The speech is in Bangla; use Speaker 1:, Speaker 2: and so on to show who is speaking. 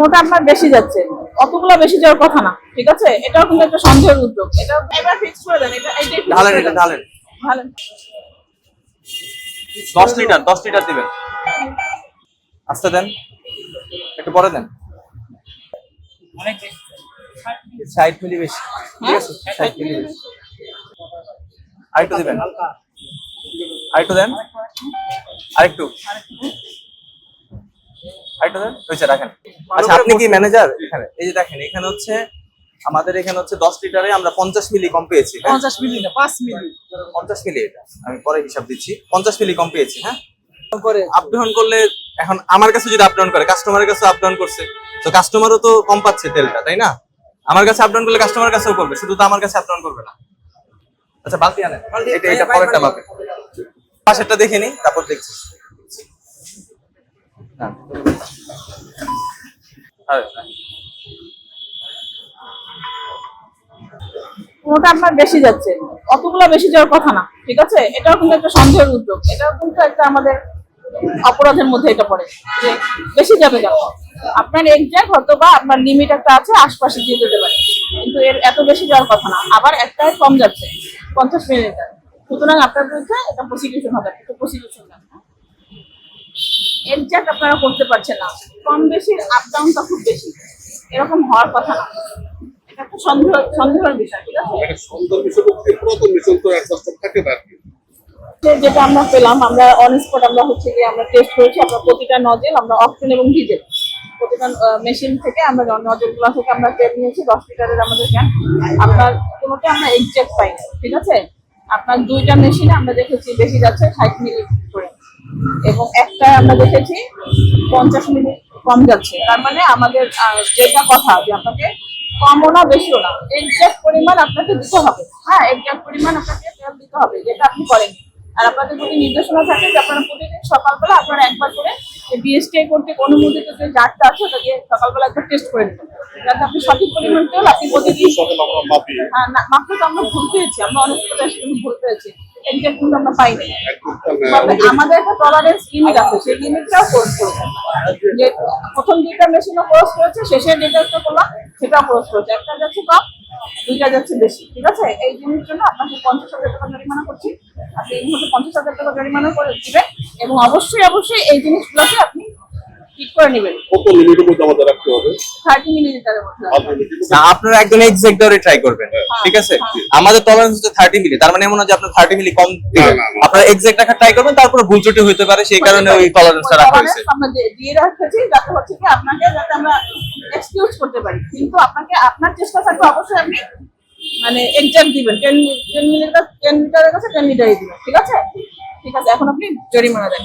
Speaker 1: ওটা আপনার বেশি যাচ্ছে, অতগুলো বেশি যাওয়ার কথা না, ঠিক আছে? এটাও কিন্তু একটা সন্দেহের উদ্যোগ। এটা এবার ফিক্স করে দেন, এটা
Speaker 2: ঢালেন, এটা ঢালেন।
Speaker 1: ভালো।
Speaker 2: 10 লিটার 10 লিটার দিবেন। আস্তে দেন, একটু পরে দেন।
Speaker 1: অনেক বেশি।
Speaker 2: 60 মিলি বেশি, ঠিক আছে? 60 মিলি বেশি। আরেকটু দিবেন, আরেকটু দেন, আরেকটু আরেকটু দেন। হয়েছে, রাখেন। আচ্ছা, আপনি কি ম্যানেজার এখানে? এই যে দেখেন, এখানে হচ্ছে আমাদের এখানে হচ্ছে 10 লিটারে আমরা 50 মিলি কম পেয়েছি।
Speaker 1: 50 মিলি না, 5 মিলি।
Speaker 2: 50 মিলি, এটা আমি পরে হিসাব দিচ্ছি। 50 মিলি কম পেয়েছি। হ্যাঁ, করে আপ ডাউন করলে এখন আমার কাছে যদি আপ ডাউন করে, কাস্টমারের কাছে আপ ডাউন করছে, তো কাস্টমারও তো কম পাচ্ছে তেলটা, তাই না? আমার কাছে আপ ডাউন করলে কাস্টমারের কাছেও করবে, শুধু তো আমার কাছে আপ ডাউন করবে না। আচ্ছা, বালতি আনেন। এটা পরেরটা পাবে, পাশেরটা দেখে নি, তারপর দেখছি। না,
Speaker 1: ওটা আপনার বেশি যাচ্ছে, অতগুলো বেশি যাওয়ার কথা না, ঠিক আছে? এটাও কিন্তু একটা সন্দেহের উদ্যোগ। এটাও কিন্তু একটা আমাদের অপরাধের মধ্যে এটা পড়ে যে বেশি যাবে কেন। আপনার এক্সাক্ট হয়তো বা আপনার লিমিট একটা আছে, আশপাশে দিয়ে যেতে পারে, কিন্তু এর এত বেশি যাওয়ার কথা না। আবার একটাই কম যাচ্ছে, 50 মিলিলিটার। সুতরাং আপনার বিরুদ্ধে এটা প্রসিকিউশন হবে, এটা প্রসিকিউশন না। এক্সাক্ট আপনারা করতে পারছেন না, কম বেশির আপ ডাউনটা খুব বেশি, এরকম হওয়ার কথা না। এটা একটা সন্দেহের বিষয়, ঠিক আছে? যেটা আমরা পেলাম, আমরা অন স্পট আমরা হচ্ছে গিয়ে আমরা টেস্ট করেছি। আমরা প্রতিটা নজেল আমরা অক্টেন এবং ডিজেল প্রতিটা মেশিন থেকে আমরা নজেলগুলো থেকে আমরা তেল নিয়েছি। 10 লিটারের আমাদের ক্যান, আপনার কোনোটা আমরা এক্সাক্ট পাইনি, ঠিক আছে? আপনার দুইটা মেশিনে আমরা দেখেছি বেশি যাচ্ছে 60 মিলি করে, এবং একটাই আমরা দেখেছি 50 মিলি কম যাচ্ছে। তার মানে আমাদের যেটা কথা যে আপনাকে কমও না বেশিও না, এক্সাক্ট পরিমাণ আপনাকে দিতে হবে। হ্যাঁ, এক্সাক্ট পরিমাণ আপনাকে তেল দিতে হবে, যেটা আপনি করেন। আর আপনাদের যদি নির্দেশনা থাকে যে আপনারা প্রতিদিন সকালবেলা আপনারা একবার করে বিএসটিআই কর্তৃক অনুমোদিত যে জারটা আছে ওটা দিয়ে সকালবেলা একবার টেস্ট করে নেবেন, যাতে আপনি সঠিক পরিমাণ তেল আপনি প্রতিদিন। মাত্র তো আমরা ভুল পেয়েছি, আমরা অনেক ভুল পেয়েছি, এক্সাক্ট কিন্তু আমরা পাইনি। তবে আমাদের একটা টলারেন্স লিমিট আছে, সেই লিমিটটাও ক্রস করেছে। যে প্রথম দুইটা মেশিনও ক্রস করেছে, শেষের যেটা একটা করলাম সেটাও ক্রস করেছে। একটা যাচ্ছে কম, দুইটা যাচ্ছে বেশি, ঠিক আছে? এই জিনিসের জন্য আপনাকে 50,000 টাকা জরিমানা করছি। আপনি এই মুহূর্তে 50,000 টাকা জরিমানা করে দিবেন, এবং অবশ্যই এই জিনিসগুলোকে আপনি ঠিক করে নেবেন।
Speaker 3: কত লিমিটের মধ্যে আমাদের রাখতে হবে?
Speaker 1: 30 মিলিলিটারের মধ্যে।
Speaker 2: না, আপনারা একদম এক্সাক্ট ধরে ট্রাই করবেন, ঠিক আছে? আমাদের টলারেন্স হচ্ছে 30 মিলি, তার মানে এমন না যে আপনি 30 মিলি কম দিবেন। আপনারা এক্সাক্ট রাখা ট্রাই করবেন, তারপরে ভুল ত্রুটি হতে পারে, সেই কারণে ওই টলারেন্সটা রাখা হয়েছে।
Speaker 1: আমরা দিয়ে রাখতেছি যাতে হচ্ছে কি আপনাকে, যাতে আমরা এক্সকিউজ করতে পারি, কিন্তু আপনাকে আপনার চেষ্টা থাকবে অবশ্যই আপনি মানে এক্সাক্ট দিবেন। 10 লিটারের কাছে 10 লিটারই দিবেন, ঠিক আছে? ঠিক আছে, এখন আপনি জরিমানা দেন।